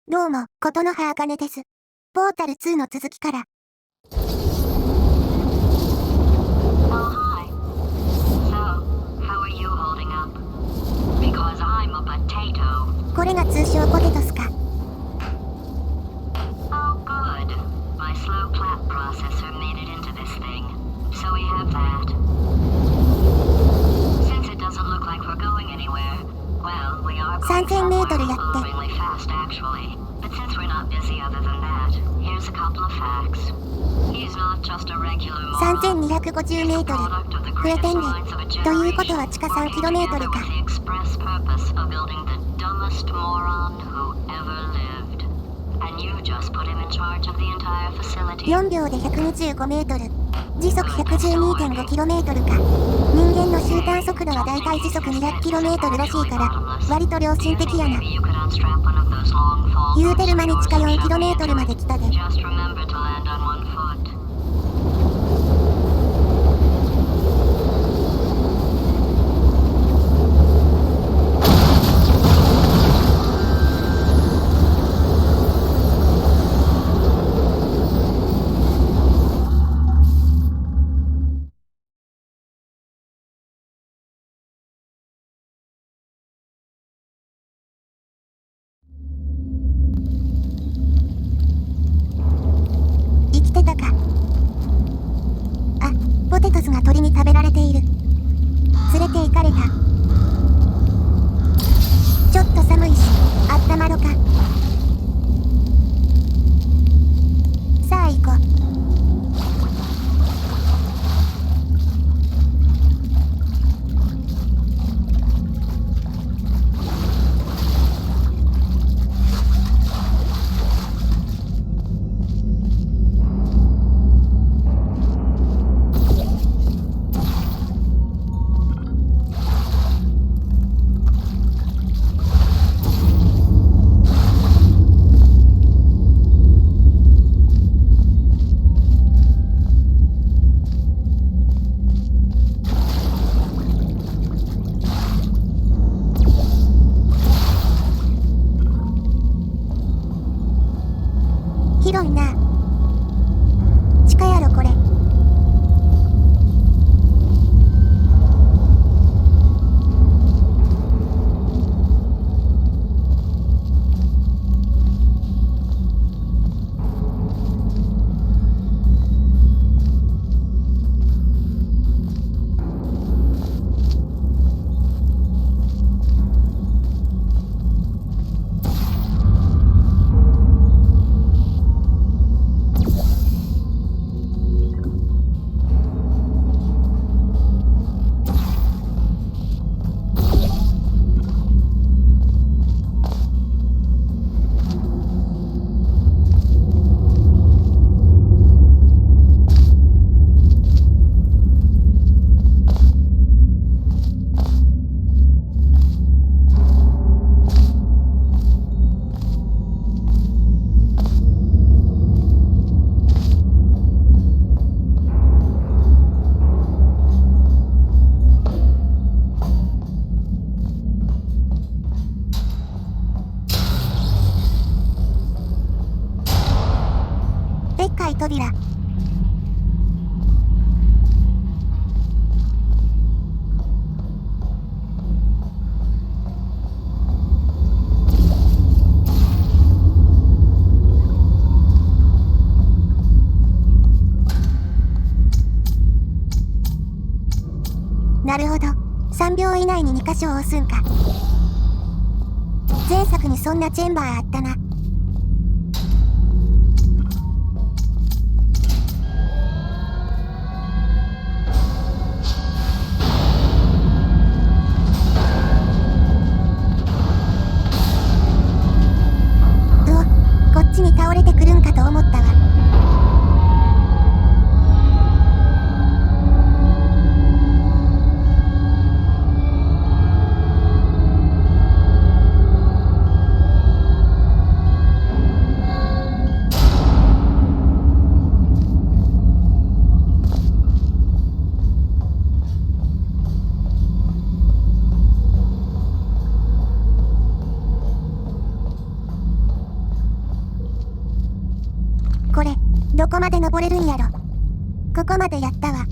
どうも、ことの葉あかねです。ポータル2の続きから。これが通称ポテトスか。3000メートルやって。3250メートル。増えてんね。ということは地下3キロメートルか。4秒で125メートル。時速 112.5 キロメートルか。人間の終端速度はだいたい時速200キロメートルらしいから、割と良心的やな。言うてる間に地下4キロメートルまで来たで。ポテトスが鳥に食べられている。連れて行かれた。ちょっと寒いし、あったまろか。さあ行こう。広いな。地下やろこれ。でっかい扉。なるほど。3秒以内に2箇所を押すんか。前作にそんなチェンバーあったな。こっちに倒れてくるんかと思ったわ。どこまで登れるんやろ。ここまでやったわ。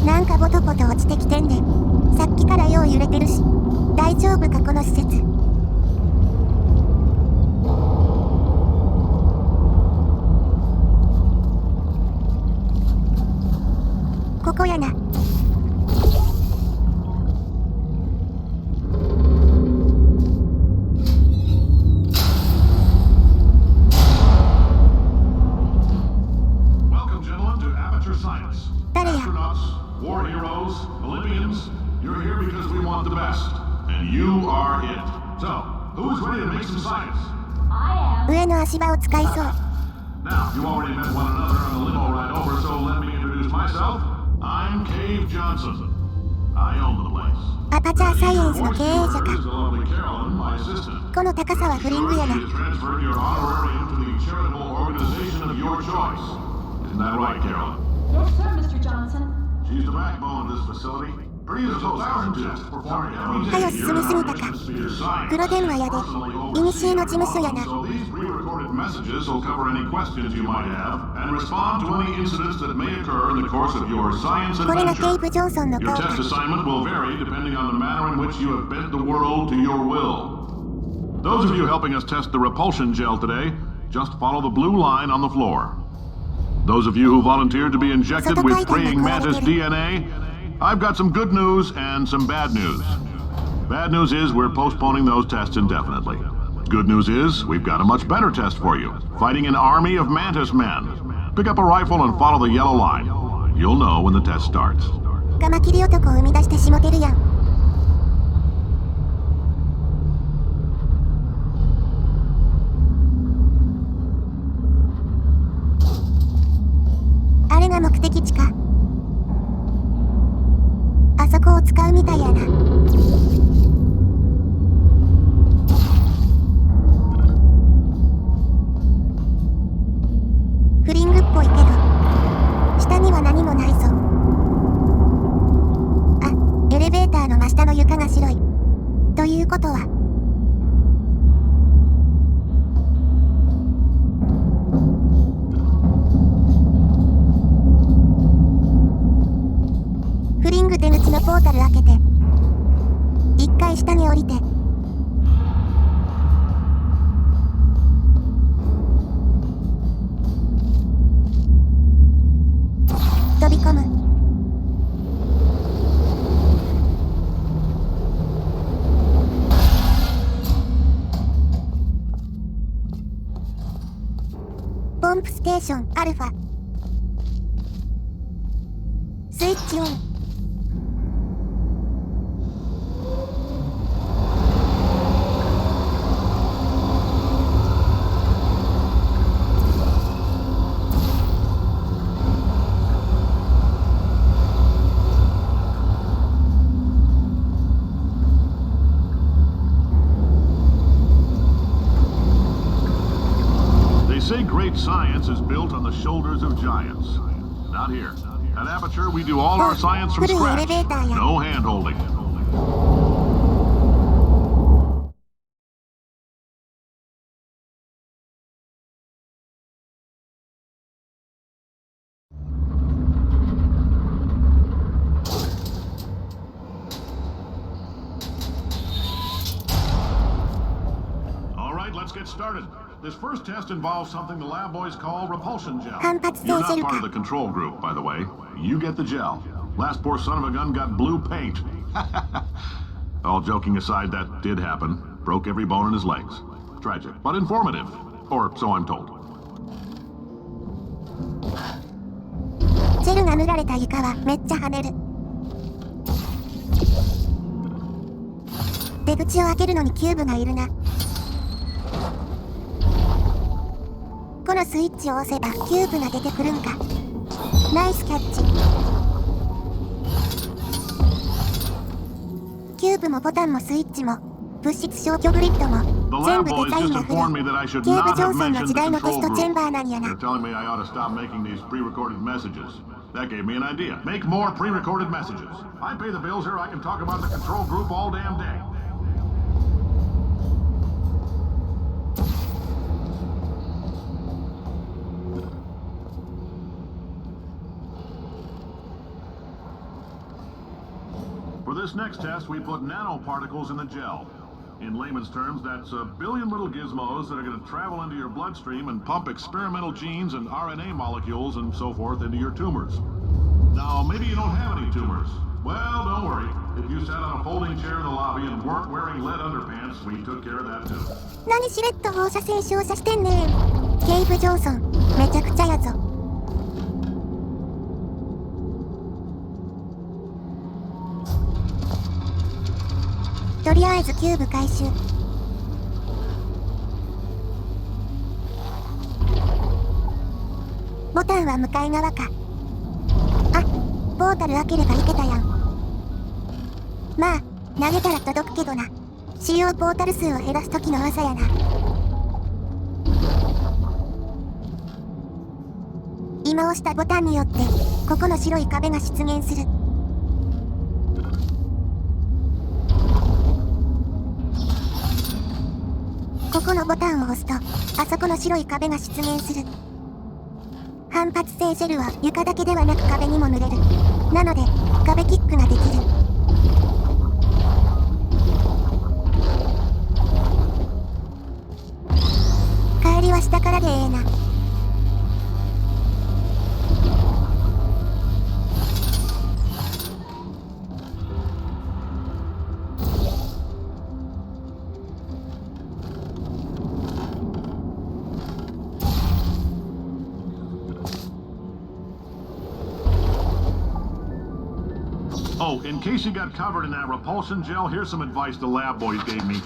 なんかボトボト落ちてきてんで。さっきからよう揺れてるし。大丈夫かこの施設。ここやな。誰や。War heroes, Olympians, you're here because we want the best, and you are it. So, who is ready to make some science? I am. 上の足場を使いそう。Now, you already met one another on the limo ride over, so let me introduce myself. I'm Cave Johnson. I own the place. アパチャーサイエンスの経営者 This is か。 the lovely Carolyn, my assistant. この高さはフリングやな。 She has transferred your honorarium to the charitable organization of your choice. Isn't that right, Carolyn? Yes, sir, Mr. Johnson. She's the backbone of this facility. Pretty as a thousand tests performed every はよ day. 進みすぎたか。黒電話やで。いにしえの事務所やな。 So these pre-recorded messages will cover any questions you might have and respond to any incidents that may occur in the course of your science これがケイ adventure. ブ・ジョンソンの Your 顔 test か。 assignment will vary depending on the manner in which you have bent the world to your will. Those of you helping us test the repulsion gel today, just follow the blue line on the floor. Those of you who volunteered to be injected with praying mantis DNA, I've got some good news and some bad news. Bad news is we're postponing those tests indefinitely. Good news is we've got a much better test for you. Fighting an army of mantis men. Pick up a rifle and follow the yellow line. You'll know when the test starts. カマキリ男を生み出してしもてるやん。あれが目的地か。あそこを使うみたいやな。フリングっぽいけど、下には何もないぞ。あ、エレベーターの真下の床が白い。ということは。フリング出口のポータル開けて。一回下に降りて。飛び込む。ポンプステーションアルファ。スイッチオン。They say great science is built on the shoulders of giants. Not here. At Aperture, we do all our science from scratch. No hand-holding. All right, let's get started. This first test involves something the lab boys call repulsion gel. You're not part of the control group, by the way. You get the gel. Last poor son of a gun got blue paint. All joking aside, that did happen. Broke every bone in his legs. Tragic, but informative. Or so I'm told. ジェルが塗られた床はめっちゃ跳ねる。出口を開けるのにキューブがいるな。このスイッチを押せばキューブが出てくるんか。ナイスキャッチ。キューブもボタンもスイッチも物質消去グリッドも The 全 lab 部デ boys ザイン just が古い。 informed me that I should ケー not ブ・ジョ have ンソンの mentioned 時 the 代のテ control ストチェン group. バーなんやな。 They're telling me I ought to stop making these pre-recorded messages. That gave me an idea. Make more pre-recorded messages. I pay the bills here. I can talk about the control group all damn day. For this next test, we put nanoparticles in the gel. In layman's terms, that's a billion little gizmos that are going to travel into your bloodstream and pump experimental genes and RNA molecules and so forth into your tumors. Now, maybe you don't have any tumors. Well, don't worry. If you sat on a folding chair in the lobby and weren't wearing lead underpants, we took care of that too. 何しれっと放射線照射してんねん。ケイブ・ジョンソン、めちゃくちゃやぞ。とりあえずキューブ回収。ボタンは向かい側か。あ、ポータル開ければいけたやん。まあ、投げたら届くけどな。使用ポータル数を減らす時の技やな。今押したボタンによってここの白い壁が出現する。ここのボタンを押すとあそこの白い壁が出現する。反発性ジェルは床だけではなく壁にも塗れる。なので壁キックができる。帰りは下からでええな。Oh, in case you got covered in that repulsion gel, here's some advice the lab boys gave me.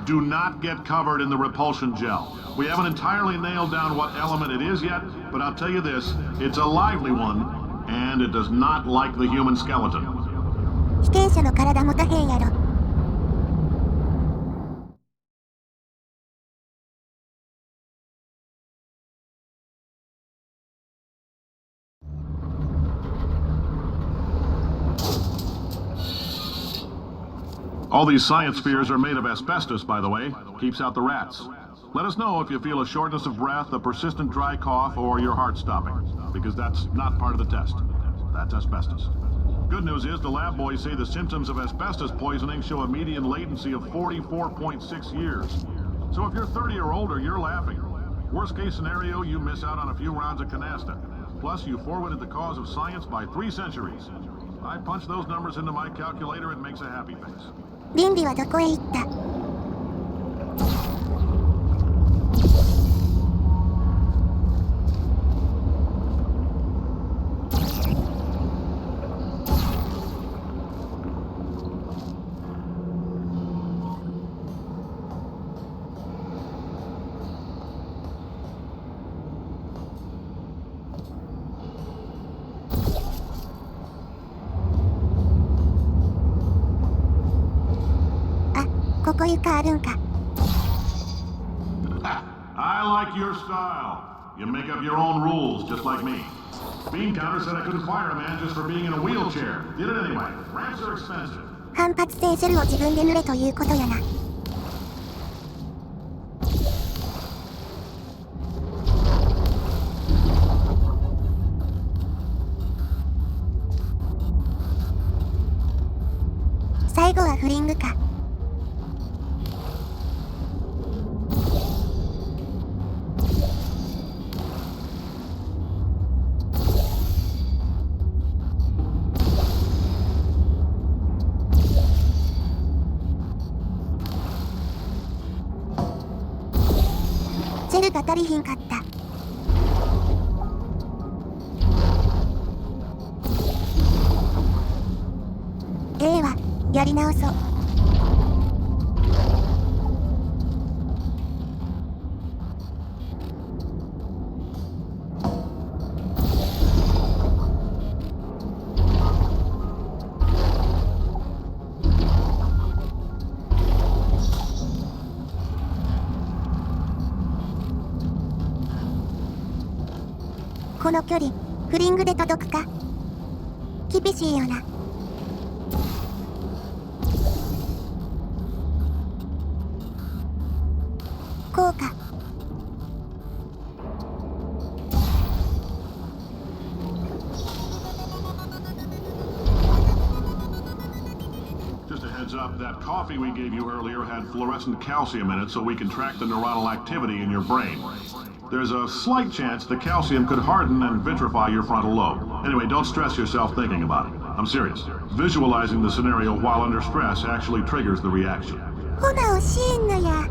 Do not get covered in the repulsion gel. We haven't entirely nailed down what element it is yet, but I'll tell you this, it's a lively one, and it does not like the human skeleton. 被験者の体持たへんやろ。All these science spheres are made of asbestos, by the way. Keeps out the rats. Let us know if you feel a shortness of breath, a persistent dry cough, or your heart stopping, because that's not part of the test. That's asbestos. Good news is the lab boys say the symptoms of asbestos poisoning show a median latency of 44.6 years. So if you're 30 or older, you're laughing. Worst case scenario, you miss out on a few rounds of canasta. Plus, you forwarded the cause of science by 3 centuries. I punch those numbers into my calculator, it makes a happy face. 倫理はどこへ行った？ここ床あるんか。I like your style. You make up your own rules, just like me. Bean counter said I couldn't fire a man just for being in a wheelchair. Did it anyway. Ramps are expensive. 反発性ジェルを自分で塗れということやな。最後はフリングか。ジェルが足りひんかった。ええわ、やり直そう。この距離フリングで届くか。厳しいよな。こうか。Just a heads up, that coffee we gave you earlier had fluorescent calcium in it so we can track the neuronal activity in your brain. There's a slight chance the calcium could harden and vitrify your frontal lobe. Anyway, don't stress yourself thinking about it. I'm serious. Visualizing the scenario while under stress actually triggers the reaction. ほな教えんのや。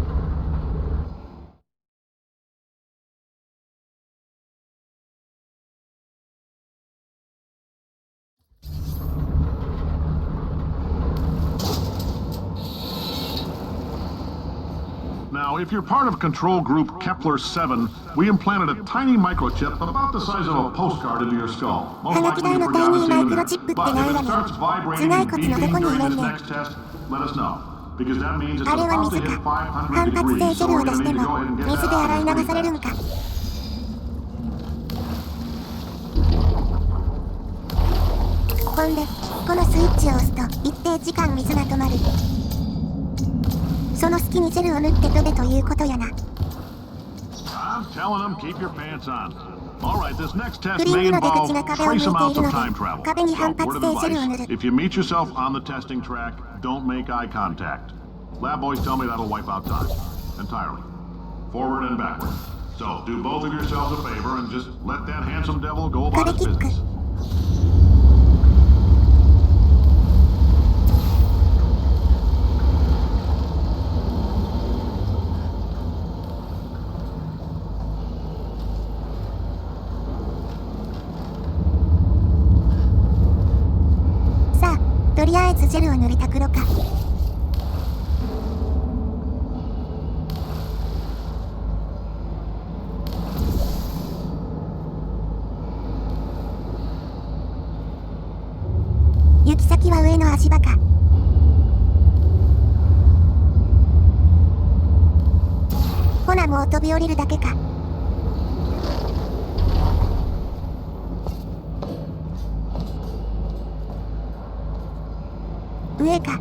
Now, if you're part of control group Kepler-7, we implanted a tiny microchip about the size of a postcard into your skull. Most likely you forgot to see it in there. But if it starts vibrating and beeping during this next test, let us know. Because that means it's あれは about to 水 hit か。 500 反発性 degrees, ジェ so ルを we're 出 going し to て need to も go ahead and get 水 that で洗い out 流されるんか。ほんでこのスイッチを押すと一定時間水が止まる。その隙にジェルを塗って飛べということやな。 I'm telling them, keep your pants on. All right, this next test フリン may グの出 involve 口が壁を向い trace てい amounts る of の time で travel. 壁に So, 反発 word 性 of ジェルを塗 advice, る。 if you meet yourself on the testing track, don't make eye contact. Lab boys tell me that'll wipe out time. Entirely. Forward and backward. So, do both of yourselves a favor and just let that handsome devil go about his business. さあとりあえずジェルを塗りたくろか。行き先は上の足場か。ほなもう飛び降りるだけか。上か。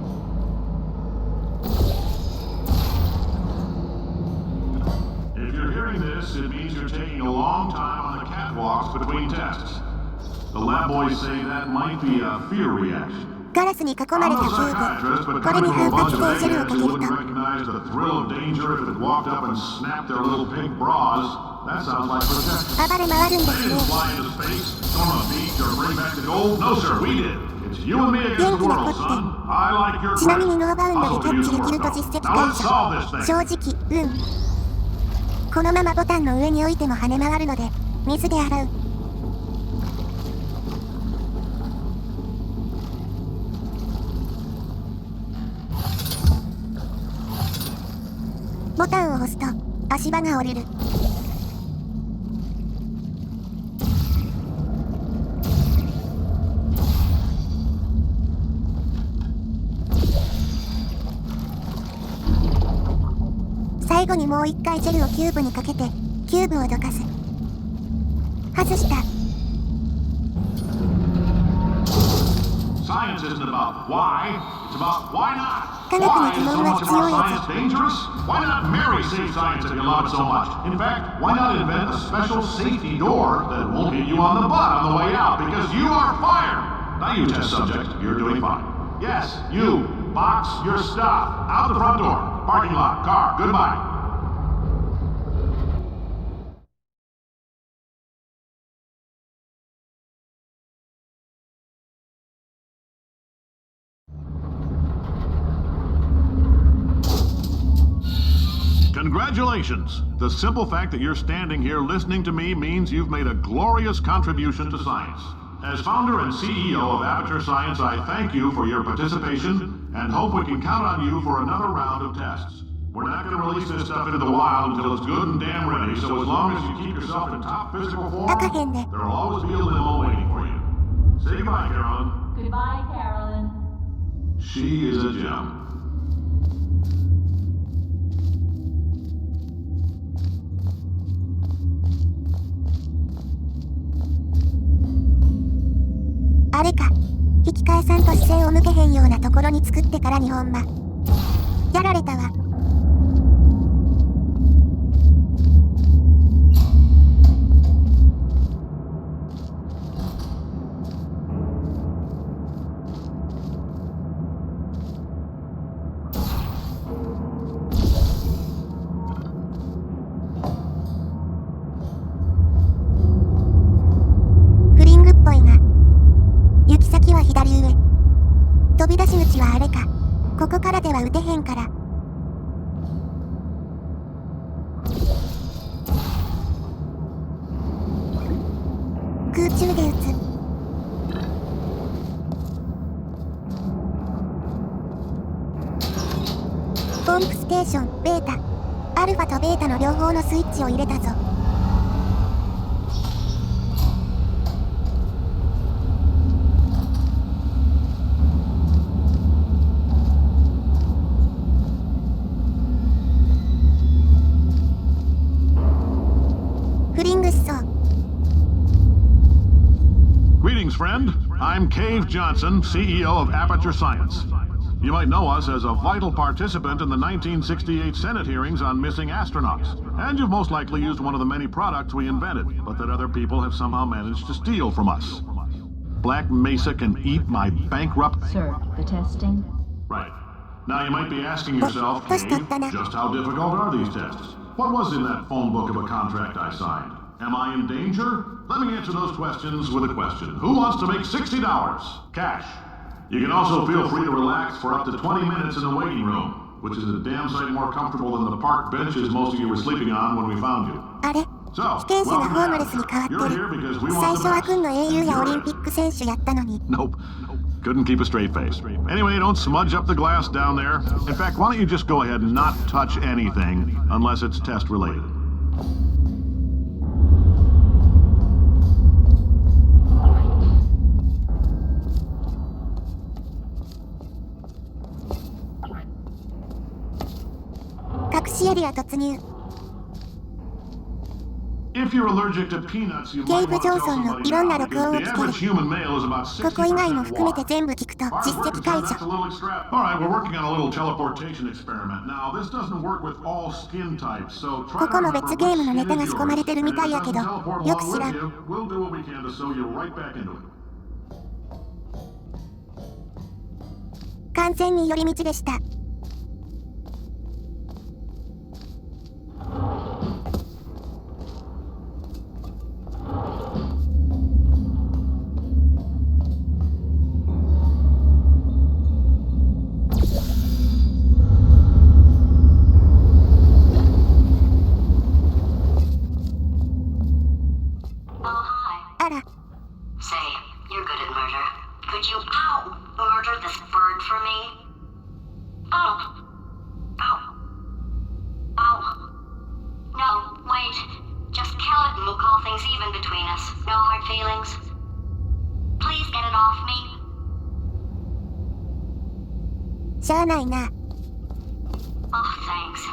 If you're hearing this, it means you're taking a long time on the catwalks between tests. The lab boys say that might be a fear reaction. ガラスに囲まれ I'm た no キュー psychiatrist, ブ。 but これ coming に from a 反 bunch 発 of 性ジェルをか eggheads け who る wouldn't と recognize the thrill of danger if it walked up and snapped their little pink bras. That sounds like protection. 暴れ回るんで They す didn't ね。 fly into space, storm a beach, or bring back the gold. No, sir, we did. It's you and me against the world, son. I like your ちなみ grit. にノーバウンド Also でキャ could ッ use チで some きる work, と実 though. 績 Now 解 let's 除。 solve this thing. 正直このままボタンの上に置いても跳ね回るので水で洗う。ボタンを押すと足場が降りる。最後にもう一回ジェルをキューブにかけてキューブをどかす。外した。 Science isn't about why, it's about why not. 科学の Why 疑 is so 問は much 必 of 要 our や science つ。 dangerous? Why not marry safe science if you love it so much? In fact, why not invent a special safety door that won't hit you on the butt on the way out because you are fired? Now you test subject, you're doing fine. Yes, you, box your stuff. Out the front door. Parking lot, car, goodbye. Congratulations! The simple fact that you're standing here listening to me means you've made a glorious contribution to science. As founder and CEO of Aperture Science, I thank you for your participation and hope we can count on you for another round of tests. We're not going to release this stuff into the wild until it's good and damn ready, so as long as you keep yourself in top physical form, 赤辺で there'll always be a limo waiting for you. Say goodbye, Carolyn. Goodbye, Carolyn. She is a gem. あれか、引き返さんと視線を向けへんようなところに作ってからにほんまやられたわ。フリングっぽいな。行き先は左上。飛び出し口はあれか。ここからでは撃てへんから。空中で撃つ。ポンプステーション、ベータ。アルファとベータの両方のスイッチを入れたぞ。フリングしそう。Greetings, friend. I'm Cave Johnson, CEO of Aperture Science. You might know us as a vital participant in the 1968 Senate hearings on missing astronauts. And you've most likely used one of the many products we invented, but that other people have somehow managed to steal from us. Black Mesa can eat my bankrupt... Sir, the testing. Right. Now you might be asking yourself, Cave, just how difficult are these tests? What was in that phone book of a contract I signed? Am I in danger? Let me answer those questions with a question. Who wants to make $60? Cash. You can also feel free to relax for up to 20 minutes in the waiting room, which is a damn sight more comfortable than the park benches most of you were sleeping on when we found you. あれ、被験者がホームレスに変わってる。最初は軍の英雄やオリンピック選手やったのに。Nope. Couldn't keep a straight face. Anyway, don't smudge up the glass down there. In fact, why don't you just go ahead and not touch anything unless it's test related. If you're allergic to peanuts, you might want to tell somebody about it, because the average human male is about 60% water. That's a little extra. All right, we're working on a little teleportation experiment. Now, this doesn't work with all skin types, so try to remember which skin is yours. And if it doesn't teleport along with you, we'll do what we can to sew you right back into it. 完全に寄り道でした。あら。Say, you're good at murder. Could you, murder this bird for me? Ow. No, wait. Just kill it and we'll call things even between us. No hard feelings. Please get it off me. しゃあないな。Oh, thanks.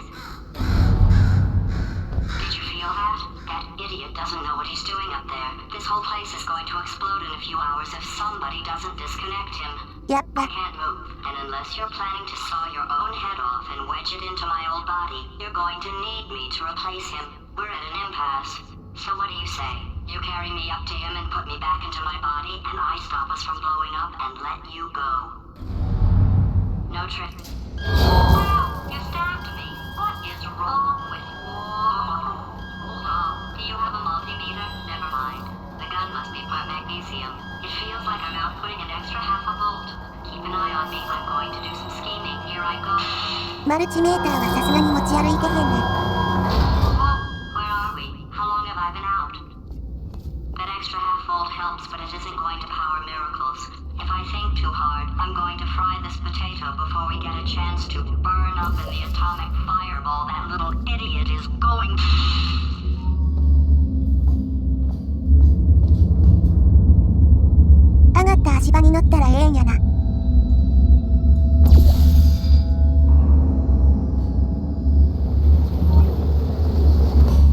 Did you feel that? That idiot doesn't know what he's doing up there. This whole place is going to explode in a few hours if somebody doesn't disconnect him. やっぱ I can't move, and unless you're planning to saw your own head off and wedge it into my old body, you're going to need me to replace him. We're at an impasse. So what do you say? You carry me up to him and put me back into my body, and I stop us from blowing up and let you go. No trick. You stabbed me. What is wrong with you? Do you have a multimeter? Never mind. The gun must be part magnesium. It feels like I'm outputting an extra half a volt. Keep an eye on me. I'm going to do some scheming. Here I go. マルチメーターはさすがに持ち歩いてへんね。Where are we? How long have I been out? That extra half volt helps, but it isn't going to power miracles. If I think too hard, I'm going to fry this potato before we get a chance to burn up in the atomic fireball that little idiot is going to... 上がった足場に乗ったらええんやな。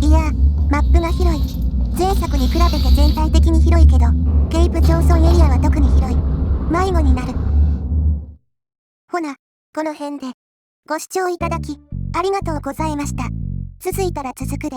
いや、マップが広い。前作に比べて全体的に広いけど、ケープ町村エリアは特に広い。迷子になる。ほな、この辺で。ご視聴いただき、ありがとうございました。続いたら続くで。